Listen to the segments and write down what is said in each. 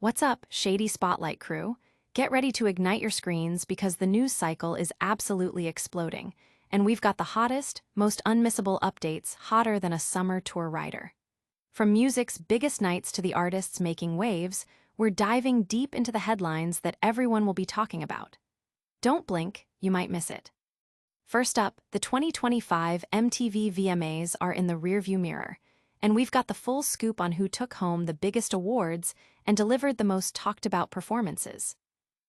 What's up, Shady Spotlight crew? Get ready to ignite your screens because the news cycle is absolutely exploding, and we've got the hottest, most unmissable updates hotter than a summer tour rider. From music's biggest nights to the artists making waves, we're diving deep into the headlines that everyone will be talking about. Don't blink, you might miss it. First up, the 2025 MTV VMAs are in the rearview mirror, and we've got the full scoop on who took home the biggest awards and delivered the most talked-about performances.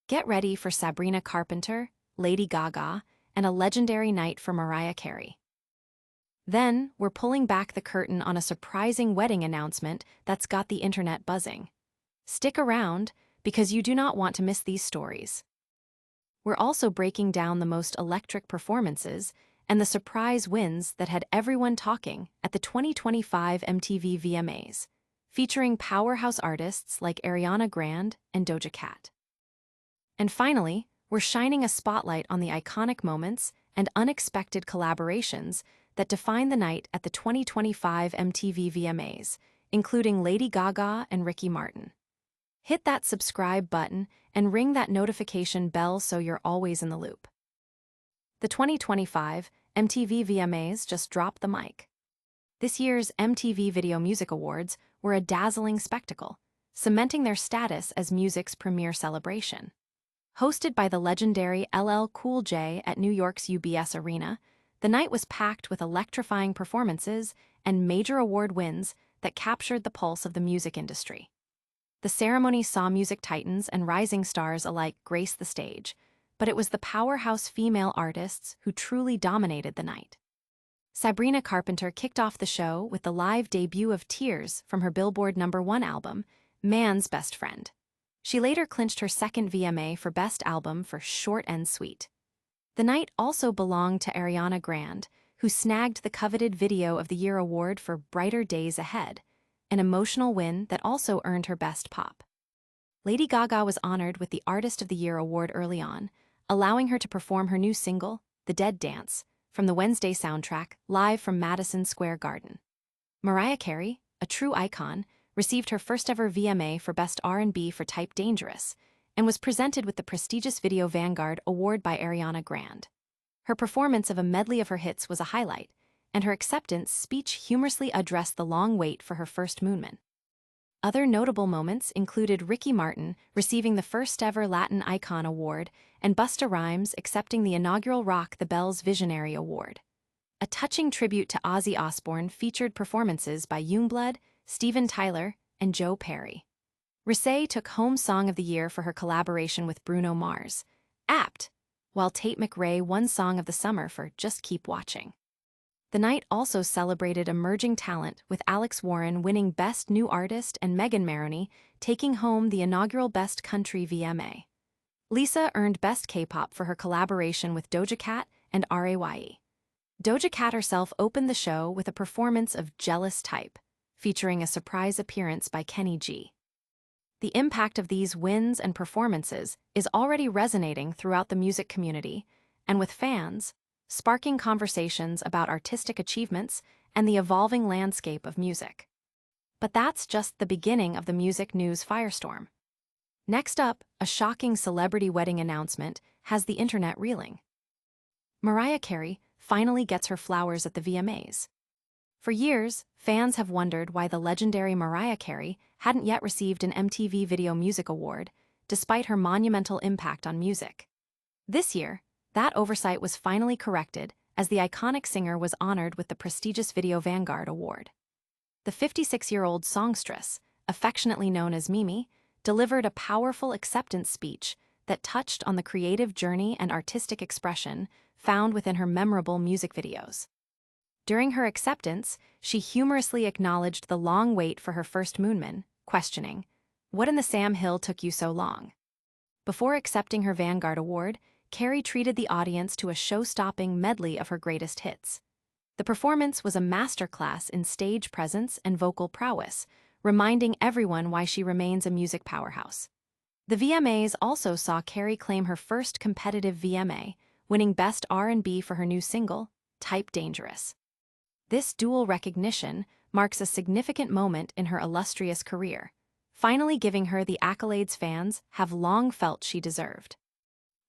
Get ready for Sabrina Carpenter, Lady Gaga, and a legendary night for Mariah Carey. Then, we're pulling back the curtain on a surprising wedding announcement that's got the internet buzzing. Stick around, because you do not want to miss these stories. We're also breaking down the most electric performances and the surprise wins that had everyone talking at the 2025 MTV VMAs, featuring powerhouse artists like Ariana Grande and Doja Cat. And finally, we're shining a spotlight on the iconic moments and unexpected collaborations that define the night at the 2025 MTV VMAs, including Lady Gaga and Ricky Martin. Hit that subscribe button and ring that notification bell so you're always in the loop. The 2025 MTV VMAs just dropped the mic. This year's MTV Video Music Awards were a dazzling spectacle, cementing their status as music's premier celebration. Hosted by the legendary LL Cool J at New York's UBS Arena, the night was packed with electrifying performances and major award wins that captured the pulse of the music industry. The ceremony saw music titans and rising stars alike grace the stage, but it was the powerhouse female artists who truly dominated the night. Sabrina Carpenter kicked off the show with the live debut of Tears from her Billboard #1 album, Man's Best Friend. She later clinched her second VMA for Best Album for Short and Sweet. The night also belonged to Ariana Grande, who snagged the coveted Video of the Year award for Brighter Days Ahead, an emotional win that also earned her Best Pop. Lady Gaga was honored with the Artist of the Year award early on, allowing her to perform her new single, The Dead Dance, from the Wednesday soundtrack, live from Madison Square Garden. Mariah Carey, a true icon, received her first-ever VMA for Best R&B for Type Dangerous, and was presented with the prestigious Video Vanguard Award by Ariana Grande. Her performance of a medley of her hits was a highlight, and her acceptance speech humorously addressed the long wait for her first moonman. Other notable moments included Ricky Martin receiving the first-ever Latin Icon Award and Busta Rhymes accepting the inaugural Rock the Bells Visionary Award. A touching tribute to Ozzy Osbourne featured performances by Youngblood, Steven Tyler, and Joe Perry. Risay took home Song of the Year for her collaboration with Bruno Mars, Apt, while Tate McRae won Song of the Summer for Just Keep Watching. The night also celebrated emerging talent, with Alex Warren winning Best New Artist and Megan Maroney taking home the inaugural Best Country VMA. Lisa earned Best K-pop for her collaboration with Doja Cat and RAYE. Doja Cat herself opened the show with a performance of Jealous Type, featuring a surprise appearance by Kenny G. The impact of these wins and performances is already resonating throughout the music community, and with fans, sparking conversations about artistic achievements and the evolving landscape of music. But that's just the beginning of the music news firestorm. Next up, a shocking celebrity wedding announcement has the internet reeling. Mariah Carey finally gets her flowers at the VMAs. For years, fans have wondered why the legendary Mariah Carey hadn't yet received an MTV Video Music Award, despite her monumental impact on music. This year, that oversight was finally corrected as the iconic singer was honored with the prestigious Video Vanguard Award. The 56-year-old songstress, affectionately known as Mimi, delivered a powerful acceptance speech that touched on the creative journey and artistic expression found within her memorable music videos. During her acceptance, she humorously acknowledged the long wait for her first moonman, questioning, "What in the Sam Hill took you so long?" Before accepting her Vanguard Award, Carey treated the audience to a show-stopping medley of her greatest hits. The performance was a masterclass in stage presence and vocal prowess, reminding everyone why she remains a music powerhouse. The VMAs also saw Carey claim her first competitive VMA, winning Best R&B for her new single, Type Dangerous. This dual recognition marks a significant moment in her illustrious career, finally giving her the accolades fans have long felt she deserved.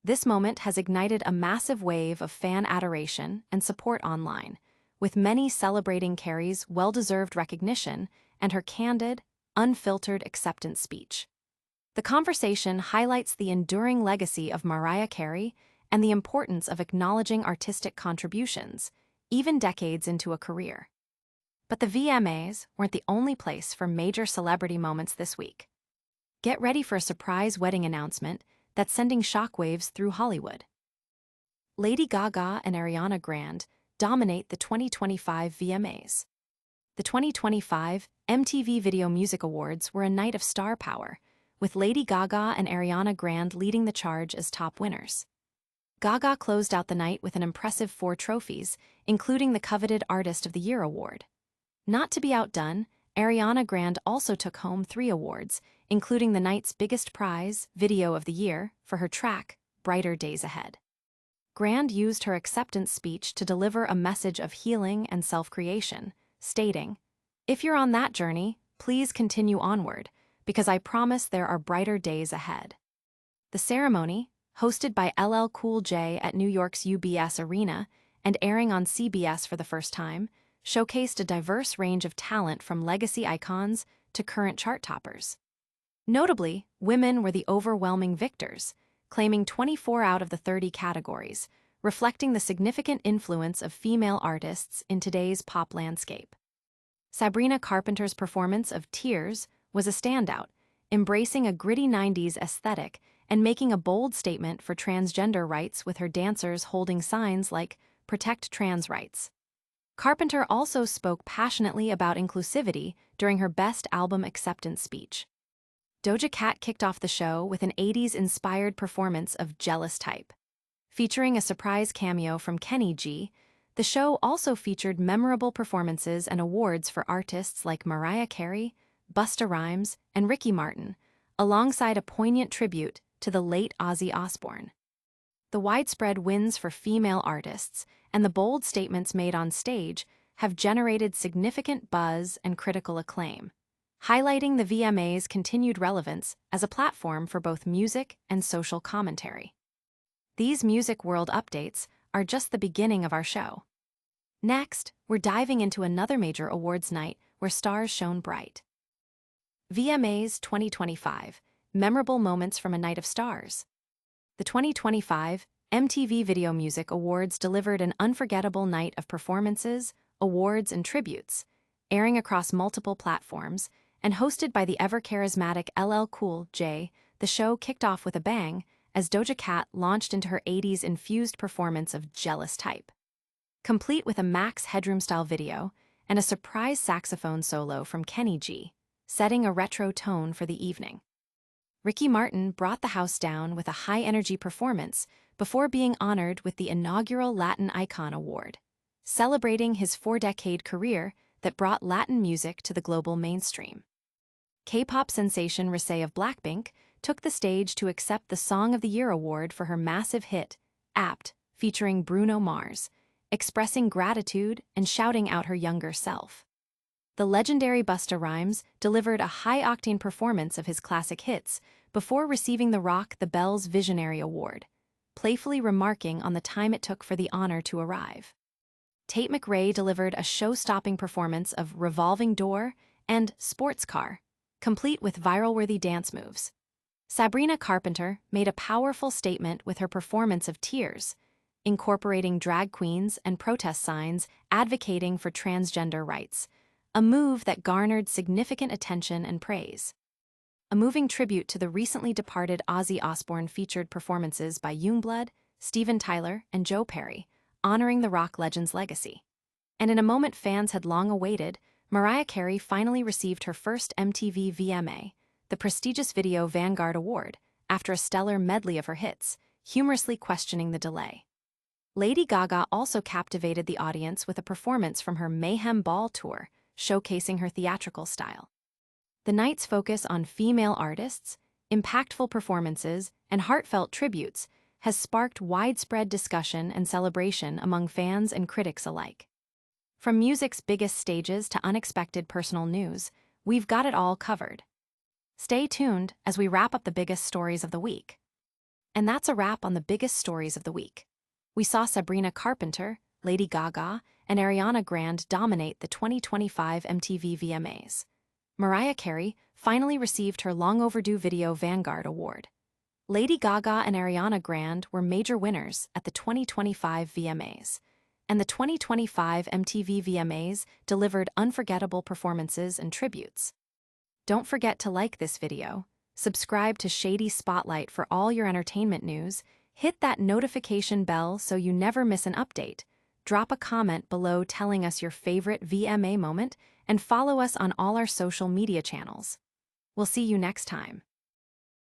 This moment has ignited a massive wave of fan adoration and support online, with many celebrating Carey's well-deserved recognition and her candid, unfiltered acceptance speech. The conversation highlights the enduring legacy of Mariah Carey and the importance of acknowledging artistic contributions, even decades into a career. But the VMAs weren't the only place for major celebrity moments this week. Get ready for a surprise wedding announcement that's sending shockwaves through Hollywood. Lady Gaga and Ariana Grande dominate the 2025 VMAs. The 2025 MTV Video Music Awards were a night of star power, with Lady Gaga and Ariana Grande leading the charge as top winners. Gaga closed out the night with an impressive 4 trophies, including the coveted Artist of the Year award. Not to be outdone, Ariana Grande also took home 3 awards, including the night's biggest prize, Video of the Year, for her track, Brighter Days Ahead. Grande used her acceptance speech to deliver a message of healing and self-creation, stating, "If you're on that journey, please continue onward, because I promise there are brighter days ahead." The ceremony, hosted by LL Cool J at New York's UBS Arena and airing on CBS for the first time, showcased a diverse range of talent from legacy icons to current chart toppers. Notably, women were the overwhelming victors, claiming 24 out of the 30 categories, reflecting the significant influence of female artists in today's pop landscape. Sabrina Carpenter's performance of Tears was a standout, embracing a gritty 90s aesthetic and making a bold statement for transgender rights with her dancers holding signs like "Protect Trans Rights." Carpenter also spoke passionately about inclusivity during her Best Album Acceptance speech. Doja Cat kicked off the show with an 80s-inspired performance of Jealous Type. Featuring a surprise cameo from Kenny G, the show also featured memorable performances and awards for artists like Mariah Carey, Busta Rhymes, and Ricky Martin, alongside a poignant tribute to the late Ozzy Osbourne. The widespread wins for female artists and the bold statements made on stage have generated significant buzz and critical acclaim, highlighting the VMA's continued relevance as a platform for both music and social commentary. These Music World updates are just the beginning of our show. Next, we're diving into another major awards night where stars shone bright. VMAs 2025, Memorable Moments from a Night of Stars. The 2025 MTV Video Music Awards delivered an unforgettable night of performances, awards, and tributes, airing across multiple platforms, and hosted by the ever-charismatic LL Cool J. The show kicked off with a bang as Doja Cat launched into her 80s-infused performance of Jealous Type. Complete with a Max Headroom-style video and a surprise saxophone solo from Kenny G, setting a retro tone for the evening. Ricky Martin brought the house down with a high-energy performance before being honored with the inaugural Latin Icon Award, celebrating his 4-decade career that brought Latin music to the global mainstream. K-pop sensation Rosé of Blackpink took the stage to accept the Song of the Year award for her massive hit, Apt, featuring Bruno Mars, expressing gratitude and shouting out her younger self. The legendary Busta Rhymes delivered a high-octane performance of his classic hits before receiving the Rock the Bells Visionary Award, playfully remarking on the time it took for the honor to arrive. Tate McRae delivered a show-stopping performance of Revolving Door and Sports Car, complete with viral-worthy dance moves. Sabrina Carpenter made a powerful statement with her performance of Tears, incorporating drag queens and protest signs advocating for transgender rights, a move that garnered significant attention and praise. A moving tribute to the recently departed Ozzy Osbourne featured performances by Youngblood, Steven Tyler, and Joe Perry, honoring the rock legend's legacy. And in a moment fans had long awaited, Mariah Carey finally received her first MTV VMA, the prestigious Video Vanguard Award, after a stellar medley of her hits, humorously questioning the delay. Lady Gaga also captivated the audience with a performance from her Mayhem Ball tour, showcasing her theatrical style. The night's focus on female artists, impactful performances, and heartfelt tributes has sparked widespread discussion and celebration among fans and critics alike. From music's biggest stages to unexpected personal news, we've got it all covered. Stay tuned as we wrap up the biggest stories of the week. And that's a wrap on the biggest stories of the week. We saw Sabrina Carpenter, Lady Gaga, and Ariana Grande dominate the 2025 MTV VMAs. Mariah Carey finally received her long-overdue Video Vanguard Award. Lady Gaga and Ariana Grande were major winners at the 2025 VMAs, and the 2025 MTV VMAs delivered unforgettable performances and tributes. Don't forget to like this video, subscribe to Shady Spotlight for all your entertainment news, hit that notification bell so you never miss an update, drop a comment below telling us your favorite VMA moment, and follow us on all our social media channels. We'll see you next time.